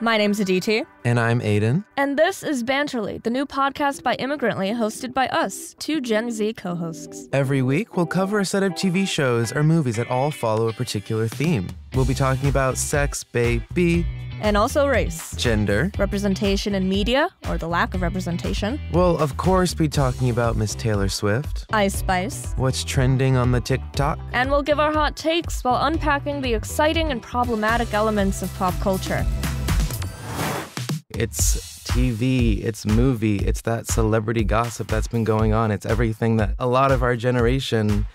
My name's Aditi. And I'm Aiden. And this is Banterly, the new podcast by Immigrantly, hosted by us, two Gen Z co-hosts. Every week, we'll cover a set of TV shows or movies that all follow a particular theme. We'll be talking about sex, baby. And also race. Gender. Representation in media, or the lack of representation. We'll, of course, be talking about Miss Taylor Swift. Ice Spice. What's trending on the TikTok. And we'll give our hot takes while unpacking the exciting and problematic elements of pop culture. It's TV, it's movie, it's that celebrity gossip that's been going on. It's everything that a lot of our generation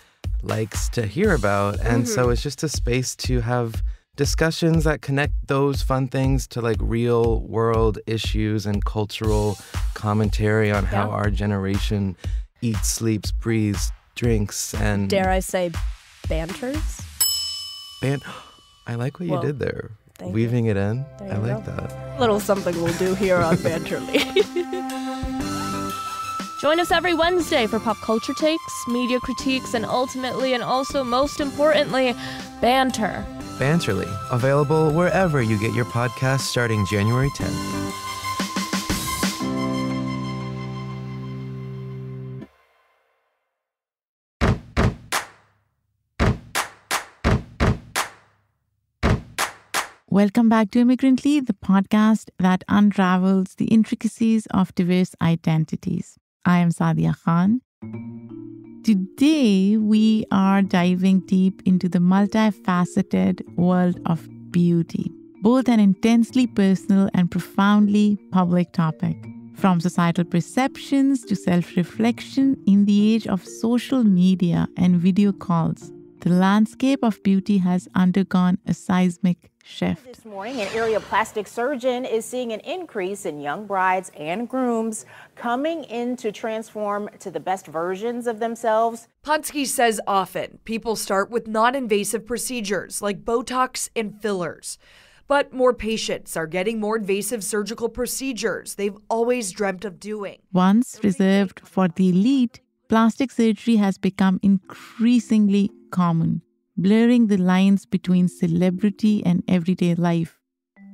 likes to hear about. And so it's just a space to have discussions that connect those fun things to like real world issues and cultural commentary on how our generation eats, sleeps, breathes, drinks, and... Dare I say, banters? I like what you did there. Thank Weaving you. it in. There I you like go. that. Little something we'll do here on Banterly. Join us every Wednesday for pop culture takes, media critiques, and ultimately, and also most importantly, banter. Banterly, available wherever you get your podcasts starting January 10th. Welcome back to Immigrantly, the podcast that unravels the intricacies of diverse identities. I am Sadia Khan. Today, we are diving deep into the multifaceted world of beauty, both an intensely personal and profoundly public topic. From societal perceptions to self-reflection in the age of social media and video calls, the landscape of beauty has undergone a seismic shift. This morning, an area plastic surgeon is seeing an increase in young brides and grooms coming in to transform to the best versions of themselves. Ponsky says often people start with non-invasive procedures like Botox and fillers. But more patients are getting more invasive surgical procedures they've always dreamt of doing. Once reserved for the elite, plastic surgery has become increasingly common, blurring the lines between celebrity and everyday life.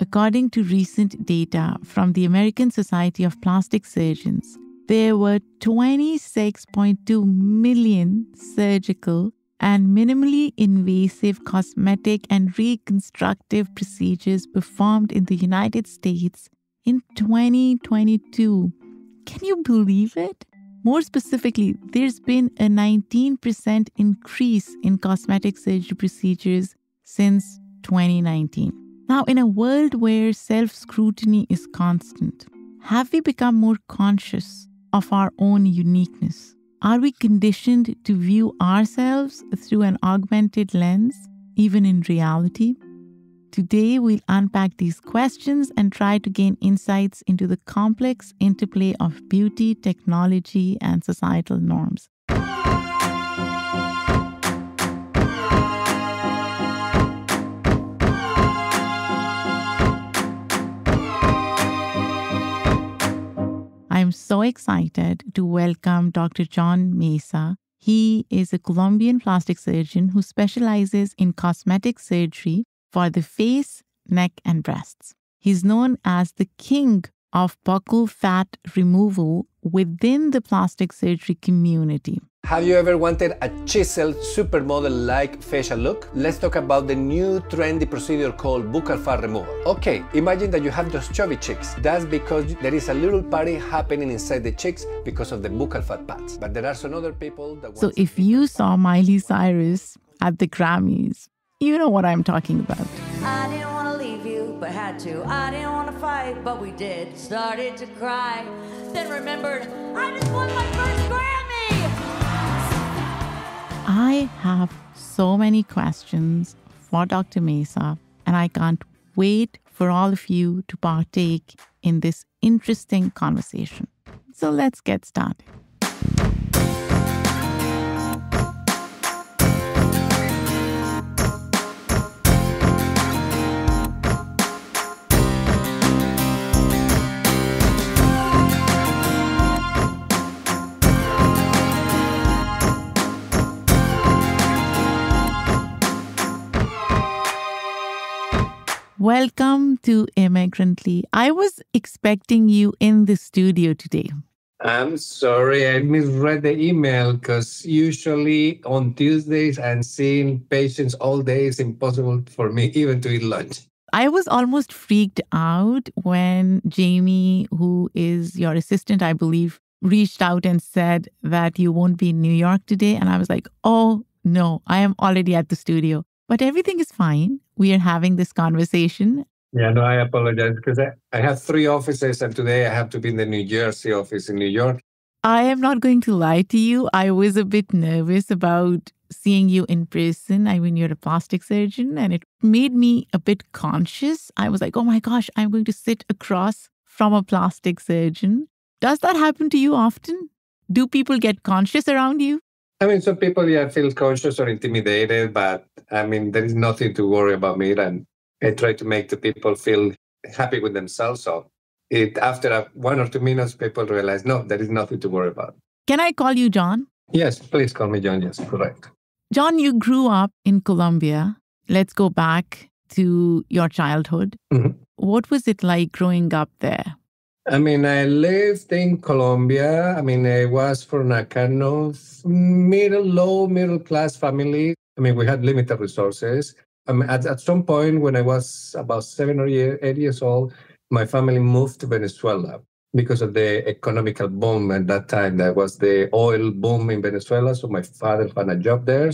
According to recent data from the American Society of Plastic Surgeons, there were 26.2 million surgical and minimally invasive cosmetic and reconstructive procedures performed in the United States in 2022. Can you believe it? More specifically, there's been a 19% increase in cosmetic surgery procedures since 2019. Now, in a world where self-scrutiny is constant, have we become more conscious of our own uniqueness? Are we conditioned to view ourselves through an augmented lens, even in reality? Today, we'll unpack these questions and try to gain insights into the complex interplay of beauty, technology, and societal norms. I'm so excited to welcome Dr. John Mesa. He is a Colombian plastic surgeon who specializes in cosmetic surgery for the face, neck, and breasts. He's known as the king of buccal fat removal within the plastic surgery community. Have you ever wanted a chiseled supermodel-like facial look? Let's talk about the new trendy procedure called buccal fat removal. Okay, imagine that you have those chubby cheeks. That's because there is a little party happening inside the cheeks because of the buccal fat pads. But there are some other people that want... So if you saw Miley Cyrus at the Grammys, you know what I'm talking about. I didn't want to leave you, but had to. I didn't want to fight, but we did. Started to cry, then remembered I just won my first Grammy! I have so many questions for Dr. Mesa, and I can't wait for all of you to partake in this interesting conversation. So let's get started. Welcome to Immigrantly. I was expecting you in the studio today. I'm sorry, I misread the email because usually on Tuesdays I'm seeing patients all day. It's impossible for me even to eat lunch. I was almost freaked out when Jamie, who is your assistant, I believe, reached out and said that you won't be in New York today. And I was like, oh no, I am already at the studio. But everything is fine. We are having this conversation. Yeah, no, I apologize because I have 3 offices and today I have to be in the New Jersey office in New York. I am not going to lie to you. I was a bit nervous about seeing you in person. I mean, you're a plastic surgeon, and it made me a bit conscious. I was like, oh my gosh, I'm going to sit across from a plastic surgeon. Does that happen to you often? Do people get conscious around you? I mean, some people, feel conscious or intimidated, but I mean, there is nothing to worry about me. And I try to make the people feel happy with themselves. So after 1 or 2 minutes, people realize, no, there is nothing to worry about. Can I call you John? Yes, please call me John. Yes, correct. John, you grew up in Colombia. Let's go back to your childhood. Mm-hmm. What was it like growing up there? I mean, I lived in Colombia. I mean, I was from a kind of low middle class family. I mean, we had limited resources. I mean, at some point when I was about 7 or 8 years old, my family moved to Venezuela because of the economical boom at that time. That was the oil boom in Venezuela. So my father found a job there.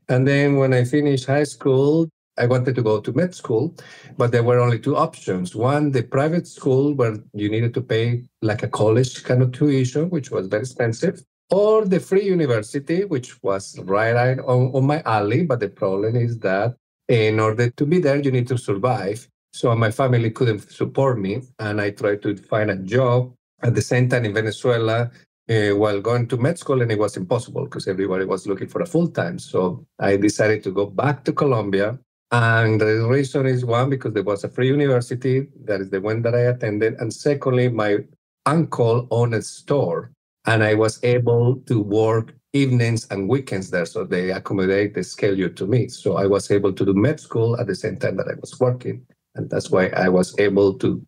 And then when I finished high school, I wanted to go to med school, but there were only 2 options. One, the private school where you needed to pay like a college kind of tuition, which was very expensive, or the free university, which was right on my alley. But the problem is that in order to be there, you need to survive. So my family couldn't support me, and I tried to find a job at the same time in Venezuela while going to med school, and it was impossible because everybody was looking for a full-time. So I decided to go back to Colombia. And the reason is, one, because there was a free university. That is the one that I attended. And secondly, my uncle owned a store, and I was able to work evenings and weekends there. So they accommodate the schedule to me. So I was able to do med school at the same time that I was working. And that's why I was able to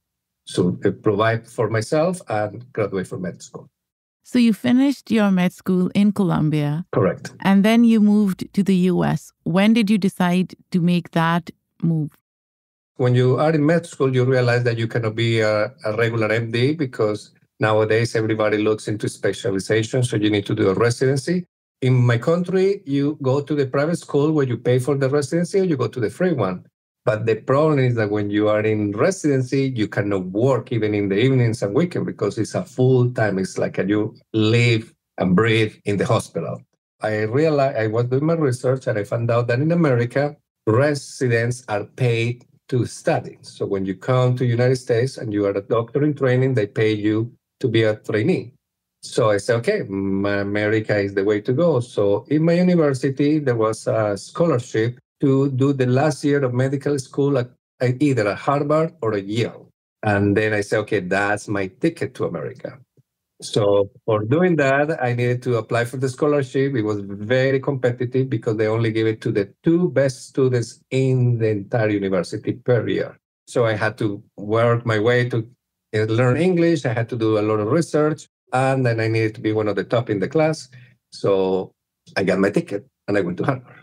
provide for myself and graduate from med school. So you finished your med school in Colombia. Correct. And then you moved to the US. When did you decide to make that move? When you are in med school, you realize that you cannot be a regular MD because nowadays everybody looks into specialization. So you need to do a residency. In my country, you go to the private school where you pay for the residency, or you go to the free one. But the problem is that when you are in residency, you cannot work even in the evenings and weekend because it's a full time. It's like you live and breathe in the hospital. I realized I was doing my research and I found out that in America, residents are paid to study. So when you come to the United States and you are a doctor in training, they pay you to be a trainee. So I said, okay, America is the way to go. So in my university, there was a scholarship to do the last year of medical school at either at Harvard or at Yale. And then I said, okay, that's my ticket to America. So for doing that, I needed to apply for the scholarship. It was very competitive because they only give it to the 2 best students in the entire university per year. So I had to work my way to learn English. I had to do a lot of research. And then I needed to be one of the top in the class. So I got my ticket and I went to Harvard.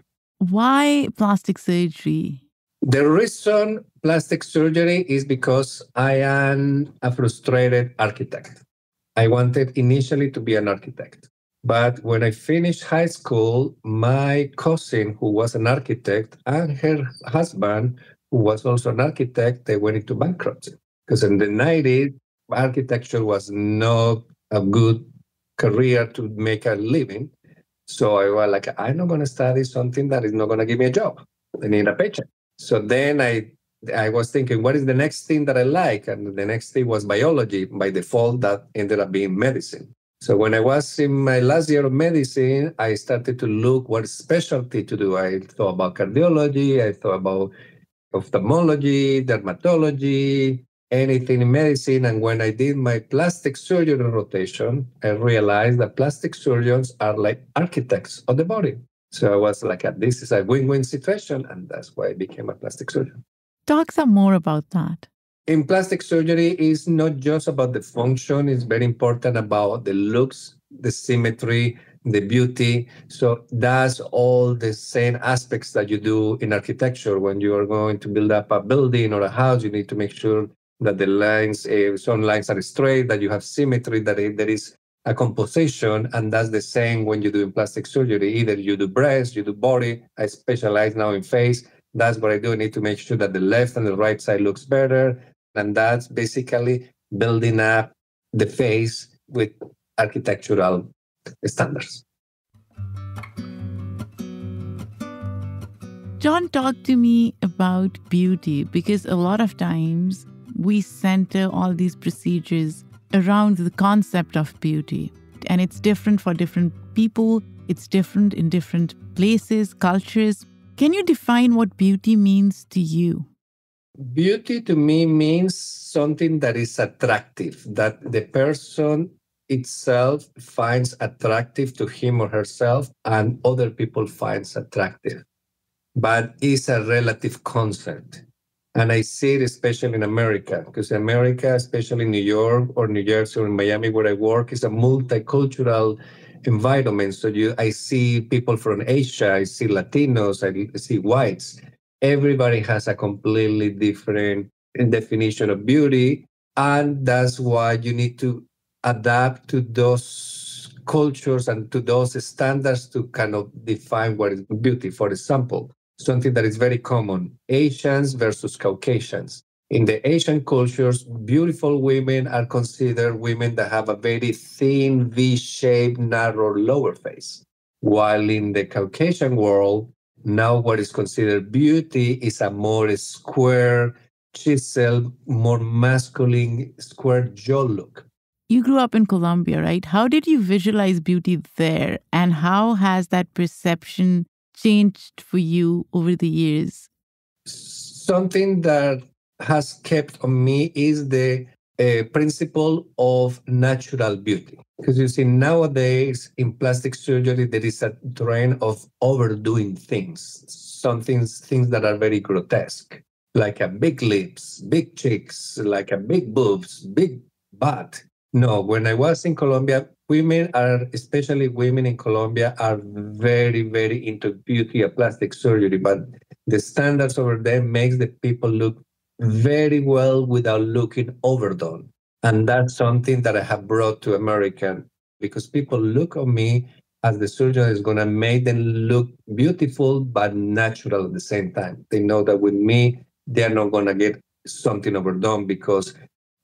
Why plastic surgery? The reason plastic surgery is because I am a frustrated architect. I wanted initially to be an architect. But when I finished high school, my cousin, who was an architect, and her husband, who was also an architect, they went into bankruptcy. Because in the 90s, architecture was not a good career to make a living. So I was like, I'm not going to study something that is not going to give me a job. I need a paycheck. So then I was thinking, what is the next thing that I like? And the next thing was biology. By default, that ended up being medicine. So when I was in my last year of medicine, I started to look what specialty to do. I thought about cardiology. I thought about ophthalmology, dermatology, anything in medicine. And when I did my plastic surgery rotation, I realized that plastic surgeons are like architects of the body. So I was like, this is a win-win situation. And that's why I became a plastic surgeon. Talk some more about that. In plastic surgery, it's not just about the function, it's very important about the looks, the symmetry, the beauty. So that's all the same aspects that you do in architecture. When you are going to build up a building or a house, you need to make sure that the lines, some lines are straight, that you have symmetry, that there is a composition. And that's the same when you do in plastic surgery. Either you do breast, you do body. I specialize now in face. That's what I do. I need to make sure that the left and the right side looks better. And that's basically building up the face with architectural standards. John, talk to me about beauty, because a lot of times we center all these procedures around the concept of beauty. And it's different for different people. It's different in different places, cultures. Can you define what beauty means to you? Beauty to me means something that is attractive, that the person itself finds attractive to him or herself and other people finds attractive. But it's a relative concept. And I see it especially in America, because America, especially New York or New Jersey or in Miami where I work, is a multicultural environment. So I see people from Asia, I see Latinos, I see whites. Everybody has a completely different definition of beauty. And that's why you need to adapt to those cultures and to those standards to kind of define what is beauty. For example, something that is very common, Asians versus Caucasians. In the Asian cultures, beautiful women are considered women that have a very thin, V-shaped, narrow lower face. While in the Caucasian world, now what is considered beauty is a more square, chiseled, more masculine, square jaw look. You grew up in Colombia, right? How did you visualize beauty there? And how has that perception changed for you over the years? Something that has kept on me is the principle of natural beauty. Because you see, nowadays in plastic surgery, there is a trend of overdoing things, things that are very grotesque, like a big lips, big cheeks, like a big boobs, big butt. No, when I was in Colombia, especially women in Colombia, are very, very into beauty and plastic surgery, but the standards over there makes the people look very well without looking overdone. And that's something that I have brought to America, because people look on me as the surgeon is going to make them look beautiful, but natural at the same time. They know that with me, they're not going to get something overdone because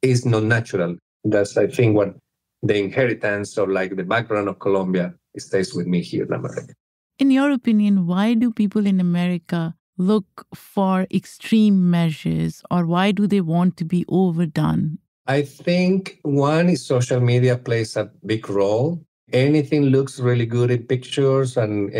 it's not natural. That's, I think, what the inheritance or like the background of Colombia stays with me here in America. In your opinion, why do people in America look for extreme measures, or why do they want to be overdone? I think one is social media plays a big role. Anything looks really good in pictures, and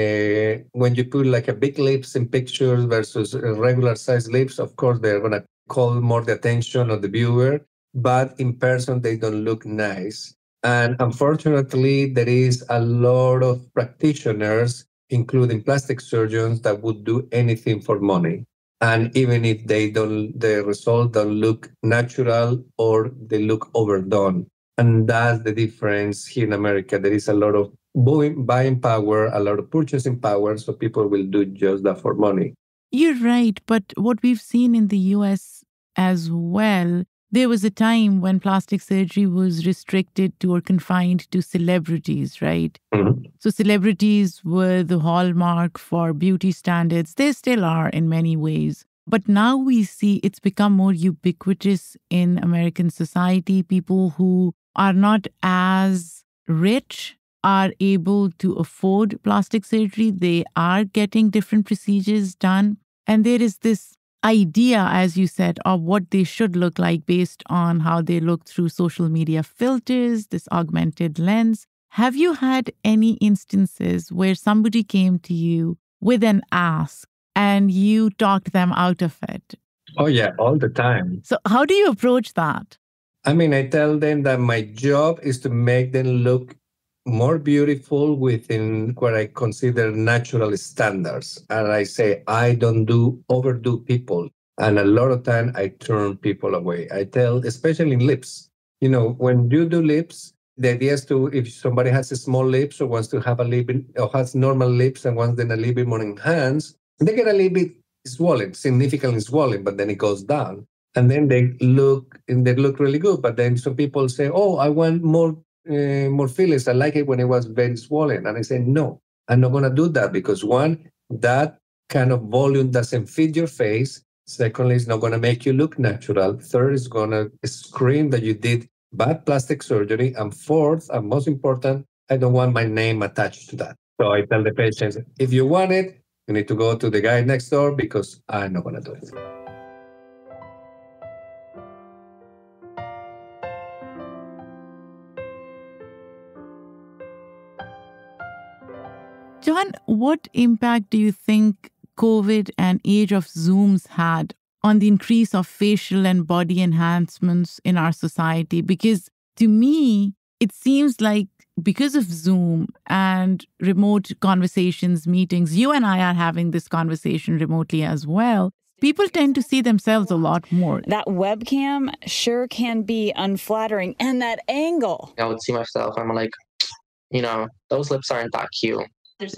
when you put like a big lips in pictures versus regular size lips, of course, they're going to call more the attention of the viewer, but in person, they don't look nice. And unfortunately, there is a lot of practitioners, including plastic surgeons, that would do anything for money. And even if the result don't look natural or they look overdone. And that's the difference here in America. There is a lot of buying power, a lot of purchasing power, so people will do just that for money. You're right, but what we've seen in the US as well, there was a time when plastic surgery was restricted to or confined to celebrities, right? Mm-hmm. So celebrities were the hallmark for beauty standards. They still are in many ways. But now we see it's become more ubiquitous in American society. People who are not as rich are able to afford plastic surgery. They are getting different procedures done. And there is this idea, as you said, of what they should look like based on how they look through social media filters, this augmented lens. Have you had any instances where somebody came to you with an ask and you talked them out of it? Oh, yeah, all the time. So how do you approach that? I mean, I tell them that my job is to make them look more beautiful within what I consider natural standards. And I say, I don't overdo people. And a lot of time I turn people away. I tell, especially in lips, when you do lips, the idea is to, if somebody has a small lips or wants to have a little bit, or has normal lips and wants them a little bit more enhanced, they get a little bit swollen, significantly swollen, but then it goes down. And then they look really good. But then some people say, oh, I want more fillers. I like it when it was very swollen. And I say, no, I'm not going to do that because one, that kind of volume doesn't fit your face. Secondly, it's not going to make you look natural. Third, it's going to scream that you did bad plastic surgery. And fourth, and most important, I don't want my name attached to that. So I tell the patients, if you want it, you need to go to the guy next door because I'm not going to do it. John, what impact do you think COVID and age of Zooms had on the increase of facial and body enhancements in our society? Because to me, it seems like because of Zoom and remote conversations, meetings, you and I are having this conversation remotely as well. People tend to see themselves a lot more. That webcam sure can be unflattering. And that angle. I would see myself, I'm like, those lips aren't that cute.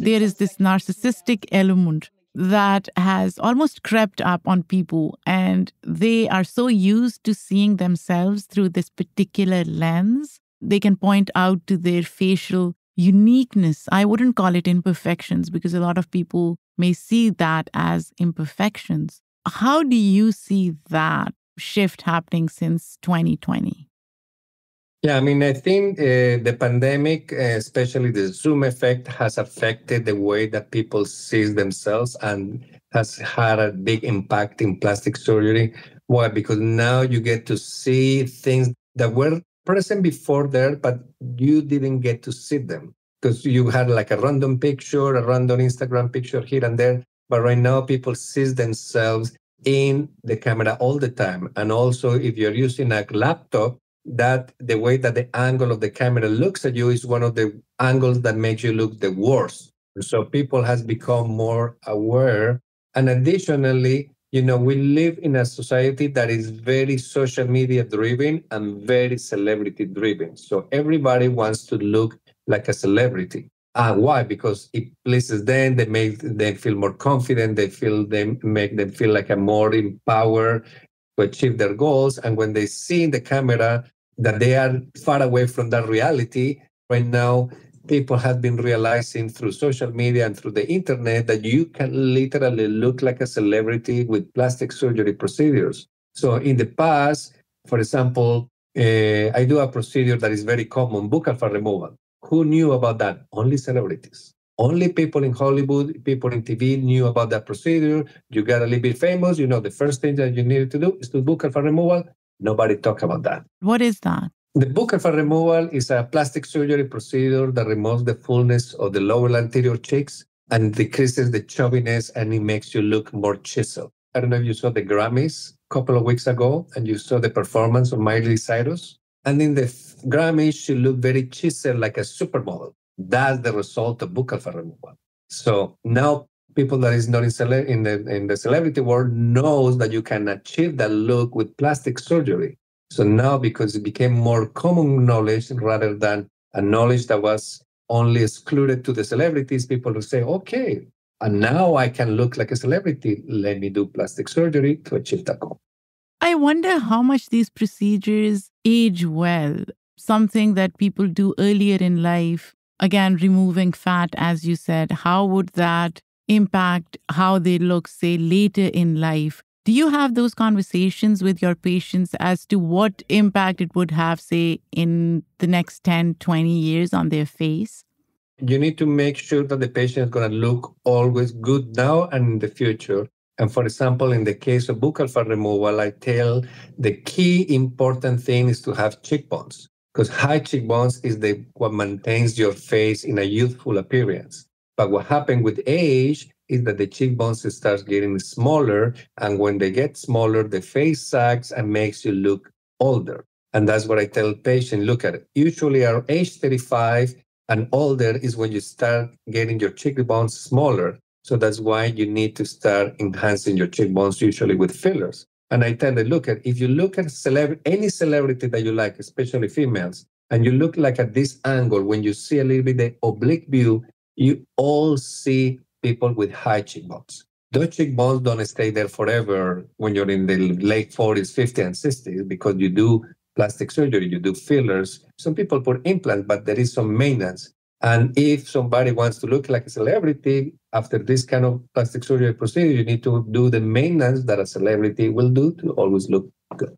There is this narcissistic element that has almost crept up on people, and they are so used to seeing themselves through this particular lens. They can point out to their facial uniqueness. I wouldn't call it imperfections because a lot of people may see that as imperfections. How do you see that shift happening since 2020? Yeah, I think the pandemic, especially the Zoom effect, has affected the way that people see themselves and has had a big impact in plastic surgery. Why? Because now you get to see things that were present before there, but you didn't get to see them because you had like a random picture, a random Instagram picture here and there. But right now, people see themselves in the camera all the time. And also, if you're using a laptop, that the way that the angle of the camera looks at you is one of the angles that makes you look the worst. So people has become more aware. And additionally, we live in a society that is very social media driven and very celebrity driven. So everybody wants to look like a celebrity. Why? Because it pleases them. They make them feel more confident. Make them feel like a more empowered to achieve their goals. And when they see in the camera that they are far away from that reality, right now, people have been realizing through social media and through the internet that you can literally look like a celebrity with plastic surgery procedures. So in the past, for example, I do a procedure that is very common, buccal fat removal. Who knew about that? Only celebrities. Only people in Hollywood, people in TV knew about that procedure. You got a little bit famous, the first thing that you needed to do is to buccal fat removal. Nobody talk about that. What is that? The buccal fat removal is a plastic surgery procedure that removes the fullness of the lower anterior cheeks and decreases the chubbiness, and it makes you look more chiseled. I don't know if you saw the Grammys a couple of weeks ago and you saw the performance of Miley Cyrus. And in the Grammys, she looked very chiseled like a supermodel. That's the result of buccal fat removal. So now people that is not in the celebrity world knows that you can achieve that look with plastic surgery. So now, because it became more common knowledge rather than a knowledge that was only excluded to the celebrities, people will say, okay, and now I can look like a celebrity. Let me do plastic surgery to achieve that goal. I wonder how much these procedures age well. Something that people do earlier in life, again, removing fat, as you said, how would that impact how they look, say, later in life? Do you have those conversations with your patients as to what impact it would have, say, in the next 10, 20 years on their face? You need to make sure that the patient is going to look always good now and in the future. And for example, in the case of buccal fat removal, I tell the key important thing is to have cheekbones, because high cheekbones is what maintains your face in a youthful appearance. But what happens with age is that the cheekbones start getting smaller, and when they get smaller, the face sags and makes you look older. And that's what I tell patients, look at it. Usually our age 35 and older is when you start getting your cheekbones smaller. So that's why you need to start enhancing your cheekbones, usually with fillers. And I tell them, if you look at any celebrity that you like, especially females, and you look like at this angle, when you see a little bit the oblique view, you all see people with high cheekbones. Those cheekbones don't stay there forever when you're in the late 40s, 50s, and 60s, because you do plastic surgery, you do fillers. Some people put implants, but there is some maintenance. And if somebody wants to look like a celebrity after this kind of plastic surgery procedure, you need to do the maintenance that a celebrity will do to always look good.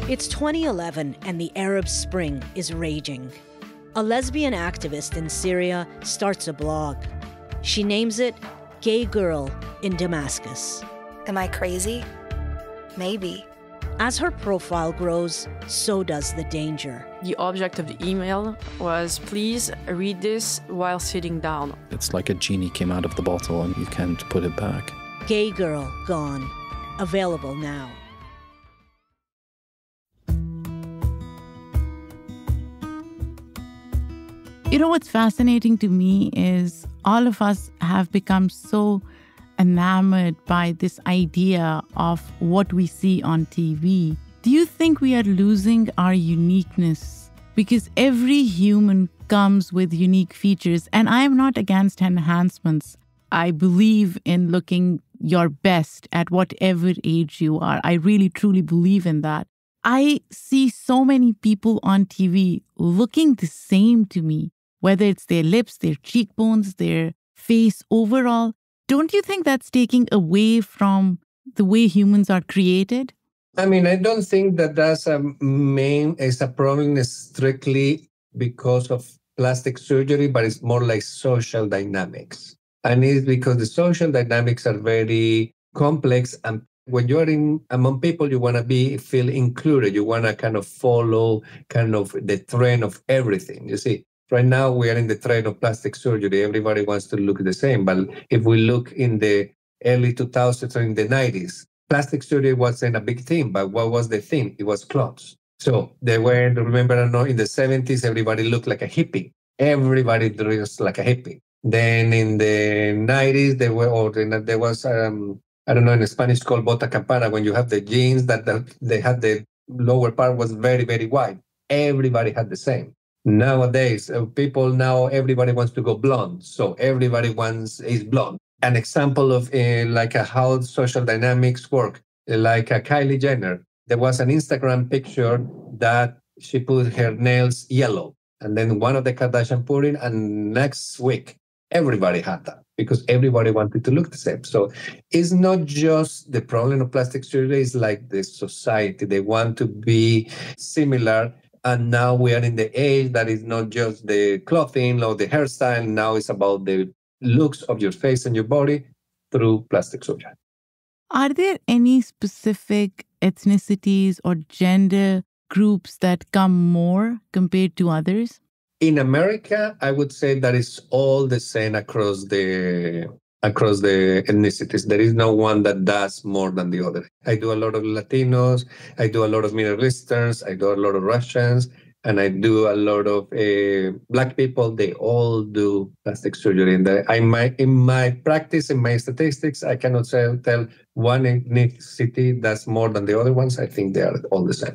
It's 2011 and the Arab Spring is raging. A lesbian activist in Syria starts a blog. She names it Gay Girl in Damascus. Am I crazy? Maybe. As her profile grows, so does the danger. The object of the email was, please read this while sitting down. It's like a genie came out of the bottle and you can't put it back. Gay Girl Gone. Available now. You know what's fascinating to me is all of us have become so enamored by this idea of what we see on TV. Do you think we are losing our uniqueness? Because every human comes with unique features, and I am not against enhancements. I believe in looking your best at whatever age you are. I really, truly believe in that. I see so many people on TV looking the same to me, whether it's their lips, their cheekbones, their face overall. Don't you think that's taking away from the way humans are created? I mean, I don't think that that's is a problem strictly because of plastic surgery, but it's more like social dynamics. And it's because the social dynamics are very complex. And when you're among people, you want to feel included. You want to kind of follow kind of the trend of everything. You see, right now we are in the trend of plastic surgery. Everybody wants to look the same. But if we look in the early 2000s or in the 90s, plastic surgery wasn't a big thing. But what was the thing? It was clothes. So they were, remember, in the 70s, everybody looked like a hippie. Everybody dressed like a hippie. Then in the 90s, there was, I don't know, in Spanish called bota campana, when you have the jeans that they had the lower part was very, very wide. Everybody had the same. Nowadays, everybody wants to go blonde. So everybody is blonde. An example of how social dynamics work, like Kylie Jenner. There was an Instagram picture that she put her nails yellow. And then one of the Kardashian put it, and next week, everybody had that because everybody wanted to look the same. So it's not just the problem of plastic surgery, it's like the society. They want to be similar. And now we are in the age that is not just the clothing or the hairstyle. Now it's about the looks of your face and your body through plastic surgery. Are there any specific ethnicities or gender groups that come more compared to others? In America, I would say that it's all the same across the ethnicities. There is no one that does more than the other. I do a lot of Latinos, I do a lot of Middle Easterns, I do a lot of Russians, and I do a lot of Black people. They all do plastic surgery. And in my practice, in my statistics, I cannot tell one ethnicity does more than the other ones. I think they are all the same.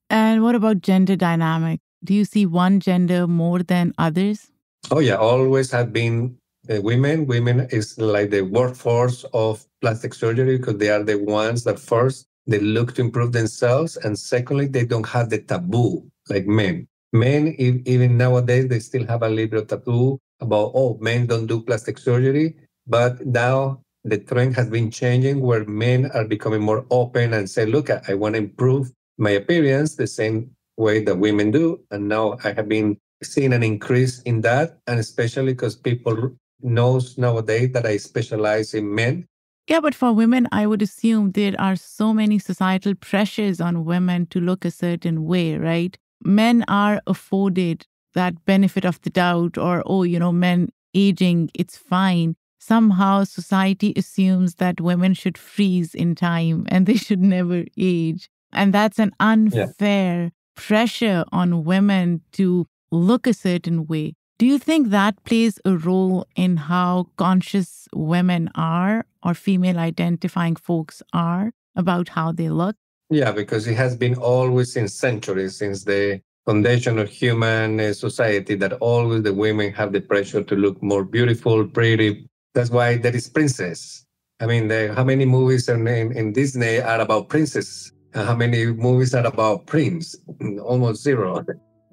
And what about gender dynamic? Do you see one gender more than others? Oh, yeah, always have been women. Women is like the workforce of plastic surgery because they are the ones that first, they look to improve themselves. And secondly, they don't have the taboo like men. Men, even nowadays, they still have a little taboo about, men don't do plastic surgery. But now the trend has been changing where men are becoming more open and say, look, I want to improve my appearance the same way that women do. And now I have been seeing an increase in that. And especially because people knows nowadays that I specialize in men. Yeah, but for women, I would assume there are so many societal pressures on women to look a certain way, right? Men are afforded that benefit of the doubt or, men aging, it's fine. Somehow society assumes that women should freeze in time and they should never age. And that's an unfair pressure on women to look a certain way. Do you think that plays a role in how conscious women are or female identifying folks are about how they look? Yeah, because it has been always since centuries, since the foundation of human society, that always the women have the pressure to look more beautiful, pretty. That's why there is princess. I mean, how many movies in Disney are about princess? And how many movies are about prince? Almost zero.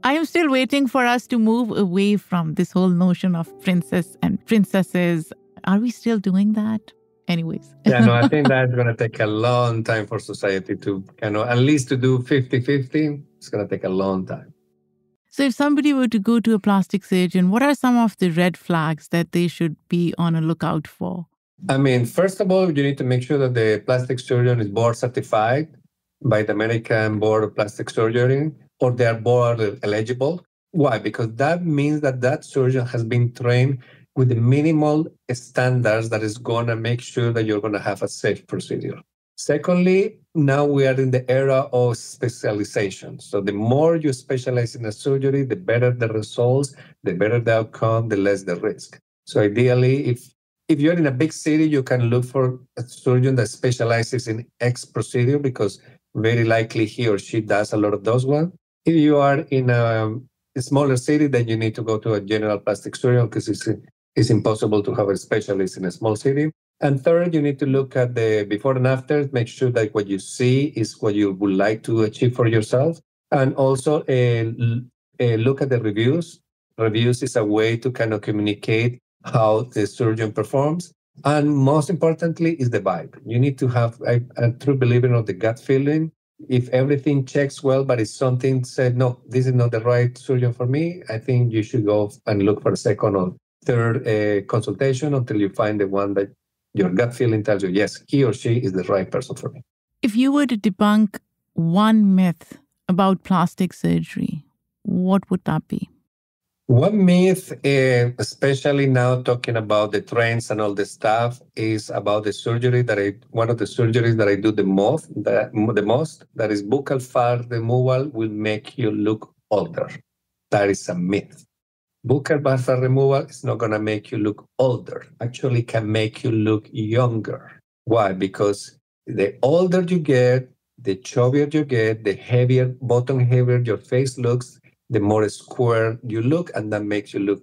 I am still waiting for us to move away from this whole notion of princess and princesses. Are we still doing that? Anyways. Yeah, no, I think that's going to take a long time for society to at least to do 50-50. It's going to take a long time. So if somebody were to go to a plastic surgeon, what are some of the red flags that they should be on a lookout for? I mean, first of all, you need to make sure that the plastic surgeon is board certified by the American Board of Plastic Surgery, or they are board eligible. Why? Because that means that that surgeon has been trained with the minimal standards that is going to make sure that you're going to have a safe procedure. Secondly, now we are in the era of specialization. So the more you specialize in a surgery, the better the results, the better the outcome, the less the risk. So ideally, if you're in a big city, you can look for a surgeon that specializes in X procedure, because very likely he or she does a lot of those ones. If you are in a smaller city, then you need to go to a general plastic surgeon, because it's impossible to have a specialist in a small city. And third, you need to look at the before and after, make sure that what you see is what you would like to achieve for yourself. And also look at the reviews. Reviews is a way to kind of communicate how the surgeon performs. And most importantly is the vibe. You need to have a true believer of the gut feeling. If everything checks well, but if something said, no, this is not the right surgeon for me, I think you should go and look for a second or third consultation until you find the one that your gut feeling tells you, yes, he or she is the right person for me. If you were to debunk one myth about plastic surgery, what would that be? One myth, especially now talking about the trends and all the stuff, is about the surgery one of the surgeries that I do the most, that is buccal fat removal will make you look older. That is a myth. Buccal fat removal is not going to make you look older. Actually, can make you look younger. Why? Because the older you get, the chubbier you get, the bottom heavier your face looks, the more square you look, and that makes you look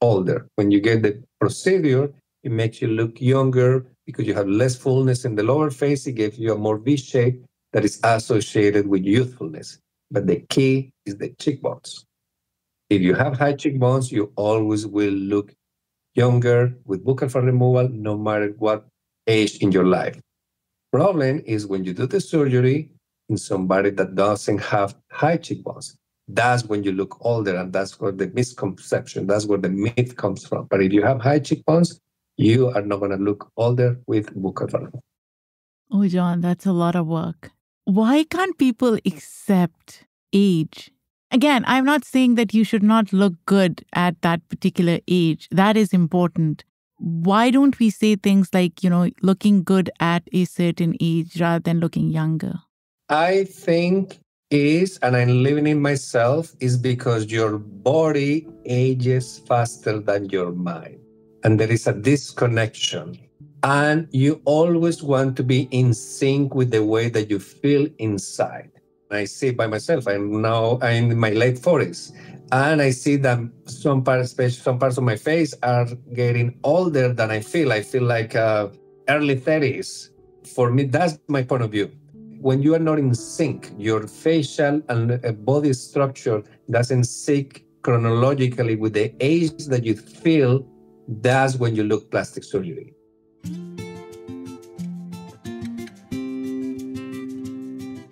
older. When you get the procedure, it makes you look younger because you have less fullness in the lower face. It gives you a more V shape that is associated with youthfulness. But the key is the cheekbones. If you have high cheekbones, you always will look younger with buccal fat removal, no matter what age in your life. Problem is when you do the surgery in somebody that doesn't have high cheekbones, that's when you look older, and that's where the misconception, that's where the myth comes from. But if you have high cheekbones, you are not going to look older with buccal fat removal. Oh, John, that's a lot of work. Why can't people accept age? Again, I'm not saying that you should not look good at that particular age. That is important. Why don't we say things like, looking good at a certain age rather than looking younger? I think and I'm living in myself, is because your body ages faster than your mind. And there is a disconnection. And you always want to be in sync with the way that you feel inside. I see by myself, I'm in my late 40s, and I see that some parts of my face are getting older than I feel. I feel like early 30s. For me, that's my point of view. When you are not in sync, your facial and body structure doesn't sync chronologically with the age that you feel, that's when you look plastic surgery.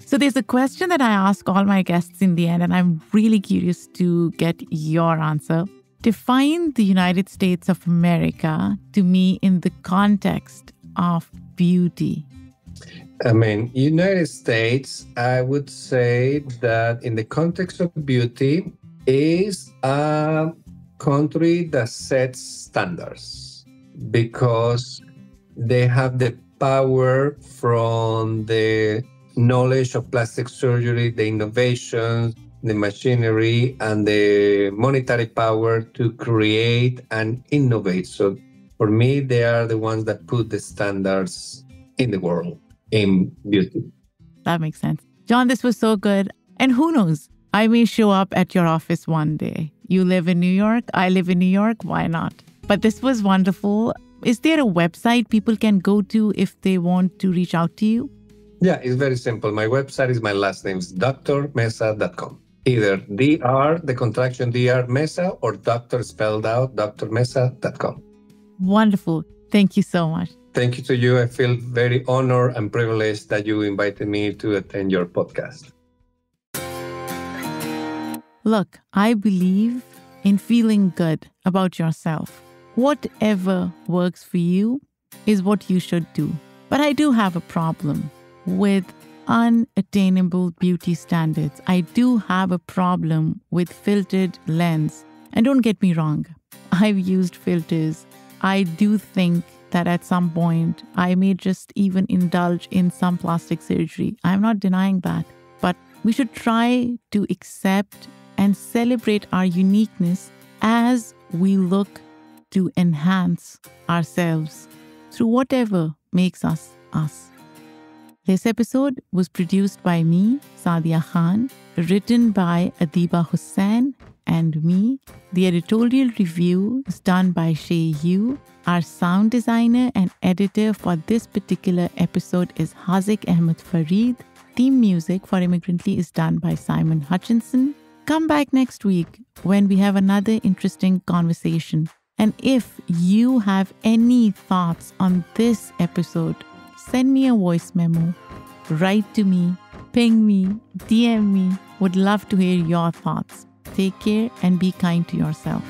So there's a question that I ask all my guests in the end, and I'm really curious to get your answer. Define the United States of America to me in the context of beauty. I mean, United States, I would say that in the context of beauty is a country that sets standards because they have the power from the knowledge of plastic surgery, the innovations, the machinery, and the monetary power to create and innovate. So for me, they are the ones that put the standards in the world in beauty. That makes sense. John, this was so good. And who knows? I may show up at your office one day. You live in New York. I live in New York. Why not? But this was wonderful. Is there a website people can go to if they want to reach out to you? Yeah, it's very simple. My website is my last name, is drmesa.com. Either DR, the contraction DR, Mesa, or doctor spelled out, drmesa.com. Wonderful. Thank you so much. Thank you to you. I feel very honored and privileged that you invited me to attend your podcast. Look, I believe in feeling good about yourself. Whatever works for you is what you should do. But I do have a problem with unattainable beauty standards. I do have a problem with filtered lens. And don't get me wrong, I've used filters. I do think that at some point I may just even indulge in some plastic surgery. I'm not denying that. But we should try to accept and celebrate our uniqueness as we look to enhance ourselves through whatever makes us us. This episode was produced by me, Sadia Khan, written by Adiba Hussain and me. The editorial review is done by Shay Yu. Our sound designer and editor for this particular episode is Hazik Ahmed Farid. Theme music for Immigrantly is done by Simon Hutchinson. Come back next week when we have another interesting conversation. And if you have any thoughts on this episode, send me a voice memo, write to me, ping me, DM me. Would love to hear your thoughts. Take care and be kind to yourself.